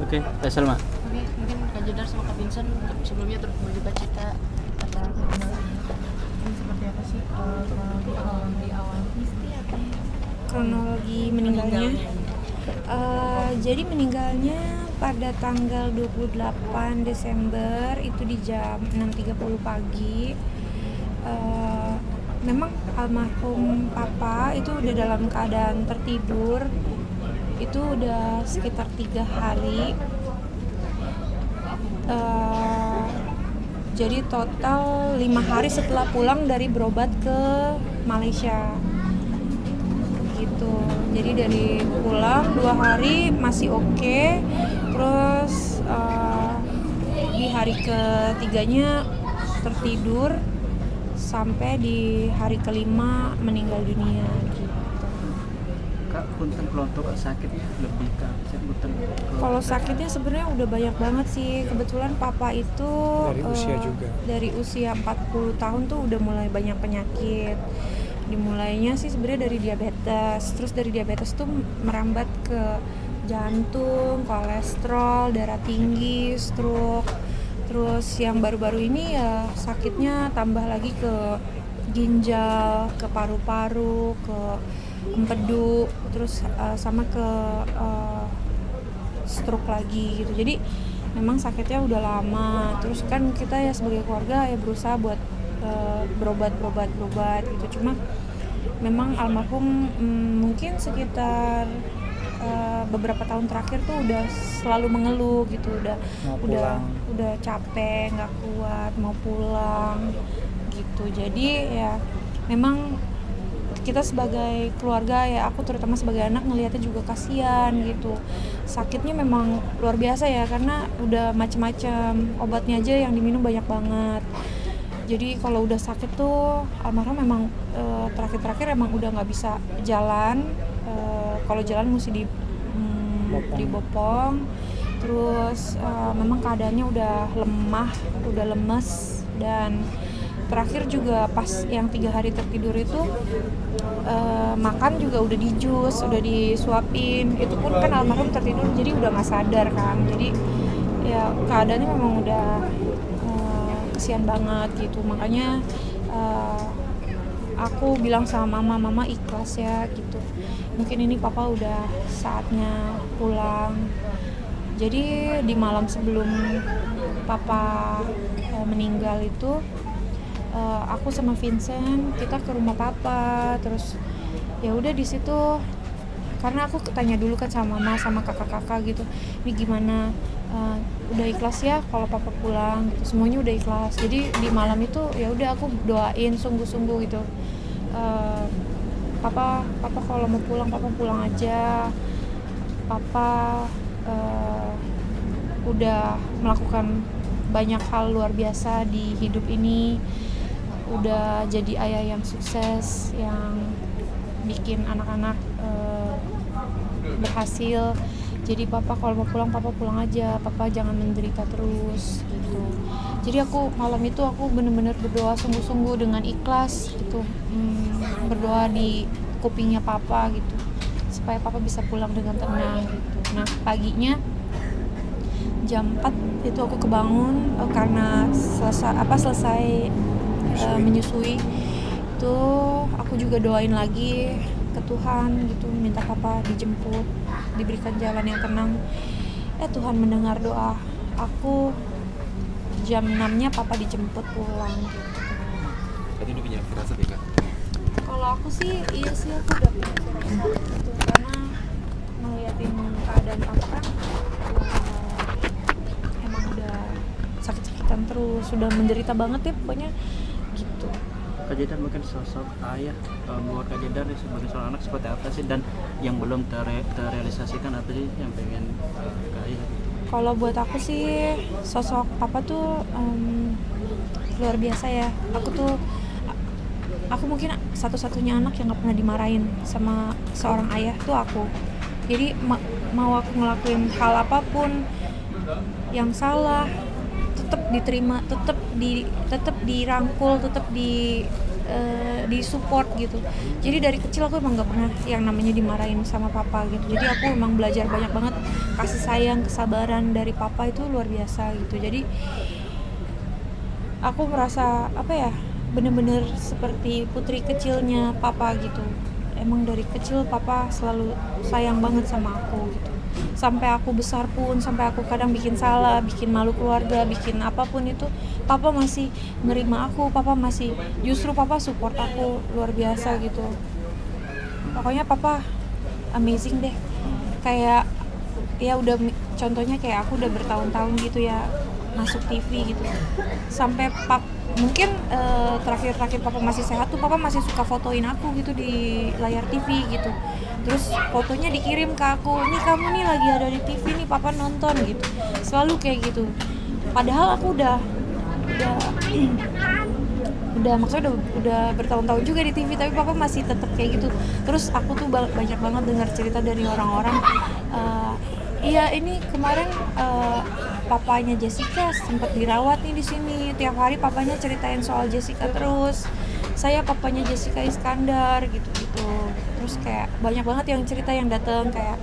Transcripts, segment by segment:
Oke, Salma. Oke, mungkin Kak Jedar sama Kak Vincent sebelumnya turut berduka cita atas ini seperti apa sih kronologi awal Kronologi meninggalnya. Jadi meninggalnya pada tanggal 28 Desember itu di jam 6.30 pagi. Memang almarhum papa itu udah dalam keadaan tertidur. Itu udah sekitar 3 hari. Jadi total 5 hari setelah pulang dari berobat ke Malaysia gitu. Jadi dari pulang 2 hari masih oke. Terus di hari ketiganya tertidur sampai di hari kelima meninggal dunia gitu. Kak, punten kelontok sakitnya lebih ke punten. Kalau sakitnya sebenarnya udah banyak banget sih. Kebetulan papa itu dari usia 40 tahun tuh udah mulai banyak penyakit. Dimulainya sih sebenarnya dari diabetes. Terus dari diabetes tuh merambat ke jantung, kolesterol, darah tinggi, stroke. Terus yang baru-baru ini ya sakitnya tambah lagi ke ginjal, ke paru-paru, ke empedu, terus sama ke stroke lagi gitu. Jadi memang sakitnya udah lama. Terus kan kita ya sebagai keluarga ya berusaha buat berobat gitu. Cuma memang almarhum mungkin sekitar beberapa tahun terakhir tuh udah selalu mengeluh gitu, udah capek, nggak kuat, mau pulang gitu. Jadi ya memang kita sebagai keluarga ya, aku terutama sebagai anak ngelihatnya juga kasihan gitu. Sakitnya memang luar biasa ya, karena udah macam-macam, obatnya aja yang diminum banyak banget. Jadi kalau udah sakit tuh almarhum memang terakhir emang udah nggak bisa jalan. Kalau jalan mesti dibopong. Terus memang keadaannya udah lemah, udah lemes, dan terakhir juga pas yang 3 hari tertidur itu makan juga udah dijus, udah disuapin. Itu pun kan almarhum tertidur jadi udah nggak sadar kan. Jadi ya keadaannya memang udah kasihan banget gitu. Makanya aku bilang sama mama ikhlas ya gitu. Mungkin ini papa udah saatnya pulang. Jadi di malam sebelum papa meninggal itu aku sama Vincent kita ke rumah papa. Terus ya udah di situ, karena aku tanya dulu kan sama mama sama kakak-kakak gitu, ini gimana, udah ikhlas ya kalau papa pulang gitu. Semuanya udah ikhlas. Jadi di malam itu ya udah aku doain sungguh-sungguh gitu, papa kalau mau pulang papa pulang aja. Papa udah melakukan banyak hal luar biasa di hidup ini, udah jadi ayah yang sukses, yang bikin anak-anak berhasil. Jadi papa kalau mau pulang papa pulang aja, papa jangan menderita terus gitu. Jadi aku malam itu aku benar-benar berdoa sungguh-sungguh dengan ikhlas gitu, berdoa di kupingnya papa gitu supaya papa bisa pulang dengan tenang gitu. Nah paginya jam 4 itu aku kebangun karena selesai menyusui. Itu aku juga doain lagi ke Tuhan gitu, minta papa dijemput, diberikan jalan yang tenang. Tuhan mendengar doa aku. Jam 6-nya papa dijemput pulang gitu. Tadi udah punya firasat ya Kak? Kalau aku sih iya sih, aku udah punya firasat gitu, karena ngeliatin keadaan papa kan emang udah sakit-sakitan terus, sudah menderita banget ya pokoknya gitu. Kak Jedar mungkin sosok ayah buat Kak Jedar sebagai seorang anak seperti apa sih, dan yang belum terrealisasikan apa sih yang pengen ke ayah? Kalau buat aku sih sosok papa tuh luar biasa ya. Aku mungkin satu-satunya anak yang nggak pernah dimarahin sama seorang ayah tuh aku. Jadi mau aku ngelakuin hal apapun yang salah tetap diterima, tetap dirangkul, tetap di support gitu. Jadi dari kecil aku emang nggak pernah yang namanya dimarahin sama papa gitu. Jadi aku emang belajar banyak banget kasih sayang, kesabaran dari papa itu luar biasa gitu. Jadi aku merasa apa ya, bener-bener seperti putri kecilnya papa gitu. Emang dari kecil papa selalu sayang banget sama aku gitu. Sampai aku besar pun, sampai aku kadang bikin salah, bikin malu keluarga, bikin apapun itu, papa masih nerima aku, justru papa support aku luar biasa gitu. Pokoknya papa amazing deh. Kayak ya udah, contohnya kayak aku udah bertahun-tahun gitu ya masuk TV gitu. Sampai mungkin terakhir papa masih sehat tuh, papa masih suka fotoin aku gitu di layar TV gitu. Terus fotonya dikirim ke aku, nih kamu nih lagi ada di TV nih, papa nonton gitu. Selalu kayak gitu. Padahal aku udah maksudnya udah bertahun-tahun juga di TV, tapi papa masih tetap kayak gitu. Terus aku tuh banyak banget dengar cerita dari orang-orang, iya ini kemarin papanya Jessica sempat dirawat nih di sini. Tiap hari papanya ceritain soal Jessica terus. Saya papanya Jessica Iskandar gitu-gitu. Terus kayak banyak banget yang cerita yang datang kayak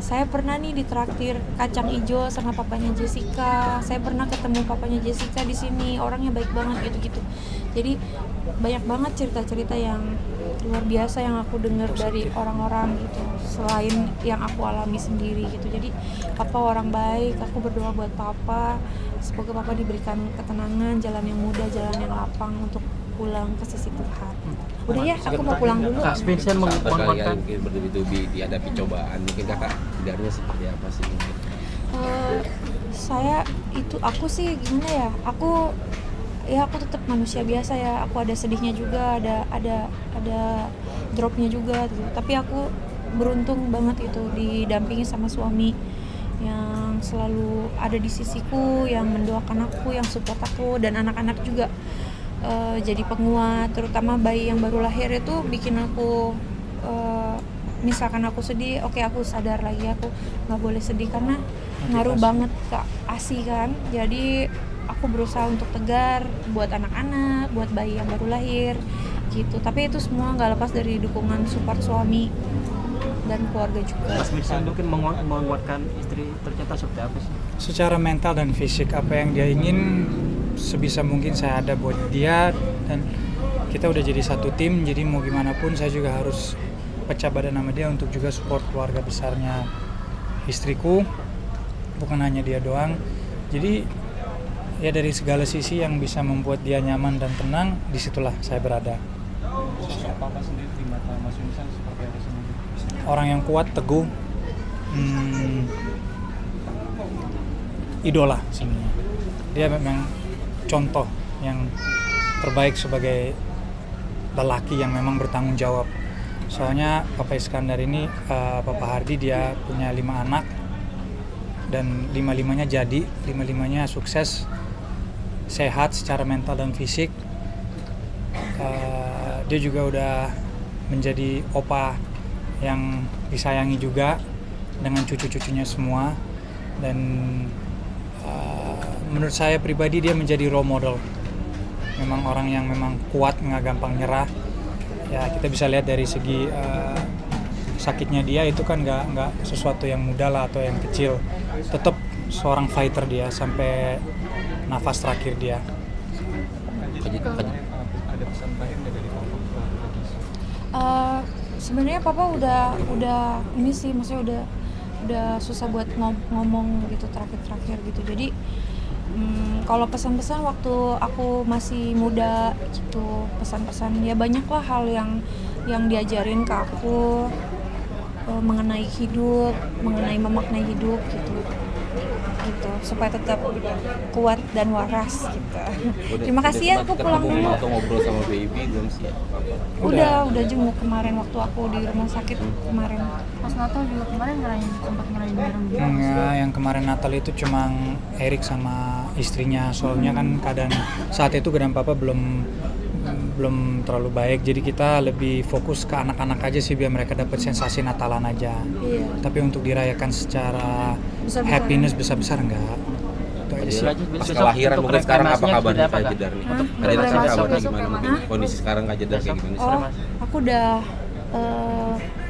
saya pernah nih ditraktir kacang hijau sama papanya Jessica. Saya pernah ketemu papanya Jessica di sini, orangnya baik banget gitu-gitu. Jadi banyak banget cerita-cerita yang luar biasa yang aku dengar dari orang-orang gitu, selain yang aku alami sendiri gitu. Jadi papa orang baik, aku berdoa buat papa, semoga papa diberikan ketenangan, jalan yang mudah, jalan yang lapang untuk pulang ke sisi Tuhan. Udah ya, aku mau pulang dulu. Kak Vincent menguatkan mungkin bertubi-tubi dihadapi cobaan, mungkin kakak hindarnya seperti apa sih mungkin? Aku sih gimana ya, aku tetap manusia biasa ya. Aku ada sedihnya juga, ada dropnya juga gitu. Tapi aku beruntung banget itu didampingi sama suami yang selalu ada di sisiku, yang mendoakan aku, yang support aku, dan anak-anak juga jadi penguat. Terutama bayi yang baru lahir itu bikin aku misalkan aku sedih, oke, aku sadar lagi aku nggak boleh sedih karena ngaruh banget ke ASI kan. Jadi aku berusaha untuk tegar buat anak-anak, buat bayi yang baru lahir gitu. Tapi itu semua nggak lepas dari dukungan support suami dan keluarga juga. Mas Vincent mungkin menguatkan istri tercinta seperti apa sih? Secara mental dan fisik, apa yang dia ingin sebisa mungkin saya ada buat dia, dan kita udah jadi satu tim. Jadi mau gimana pun saya juga harus pecah badan sama dia untuk juga support keluarga besarnya istriku, bukan hanya dia doang. Jadi ya dari segala sisi yang bisa membuat dia nyaman dan tenang, disitulah saya berada. Sosok papa sendiri di mata Mas Vincent seperti apa sih? Orang yang kuat, teguh, idola sebenarnya. Dia memang contoh yang terbaik sebagai lelaki yang memang bertanggung jawab. Soalnya Papa Iskandar ini, Papa Hardi, dia punya 5 anak dan 5-5-nya jadi, 5-5-nya sukses, sehat secara mental dan fisik. Dia juga udah menjadi opa yang disayangi juga dengan cucu-cucunya semua. Dan menurut saya pribadi dia menjadi role model. Memang orang yang memang kuat, nggak gampang nyerah. Ya kita bisa lihat dari segi sakitnya dia itu kan nggak sesuatu yang mudah lah atau yang kecil. Tetap seorang fighter dia sampai nafas terakhir dia. Ada pesan terakhir dari papa? Sebenarnya papa udah ini sih, maksudnya udah susah buat ngomong gitu terakhir gitu. Jadi kalau pesan-pesan waktu aku masih muda gitu, pesan-pesan ya banyak lah hal yang diajarin ke aku mengenai hidup, mengenai memaknai hidup gitu supaya tetap kuat dan waras gitu. Terima kasih ya, aku pulang dulu. Atau ngobrol sama baby belum sih? Udah jenguk kemarin waktu aku di rumah sakit kemarin. Pas Natal juga kemarin sempat ngerayain bareng juga. Enggak, yang kemarin Natal itu cuma Erik sama istrinya. Soalnya kan keadaan saat itu keadaan papa belum terlalu baik. Jadi kita lebih fokus ke anak-anak aja sih, biar mereka dapat sensasi Natalan aja. Iya. Tapi untuk dirayakan secara Besar-besaran. happiness besar-besar enggak. aja sih. Lanjut, Pas besok kelahiran untuk mungkin sekarang apa reklamasinya kabarnya seperti apa, Kak Kak? Jedar nih? Untuk Kak Jedar reklamasi kabarnya besok gimana? kemana? Mungkin kondisi sekarang Kak Jedar kayak gimana sih? Oh, aku udah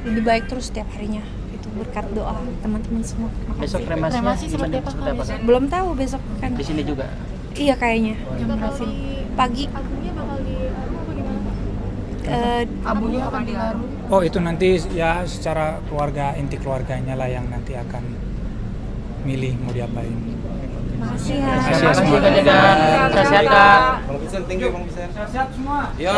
lebih baik terus setiap harinya. Itu berkat doa teman-teman semua. Makasih. Besok kremasinya Kremasi seperti gimana? apa, Seperti apa, Kak? Belum tahu besok kan. Di sini juga. Iya kayaknya. Jam berapa sih? Pagi. Abunya bakal dilarung apa gimana? Abunya akan dilarung. Oh itu nanti ya secara keluarga, inti keluarganya lah yang nanti akan milih mau diapain. Makasih ya. Terima kasih Terima kasih, Kak Jedar. Sehat-sehat, Kak. Bang Vincent, thank you Bang Vincent. Sehat semua. Yo,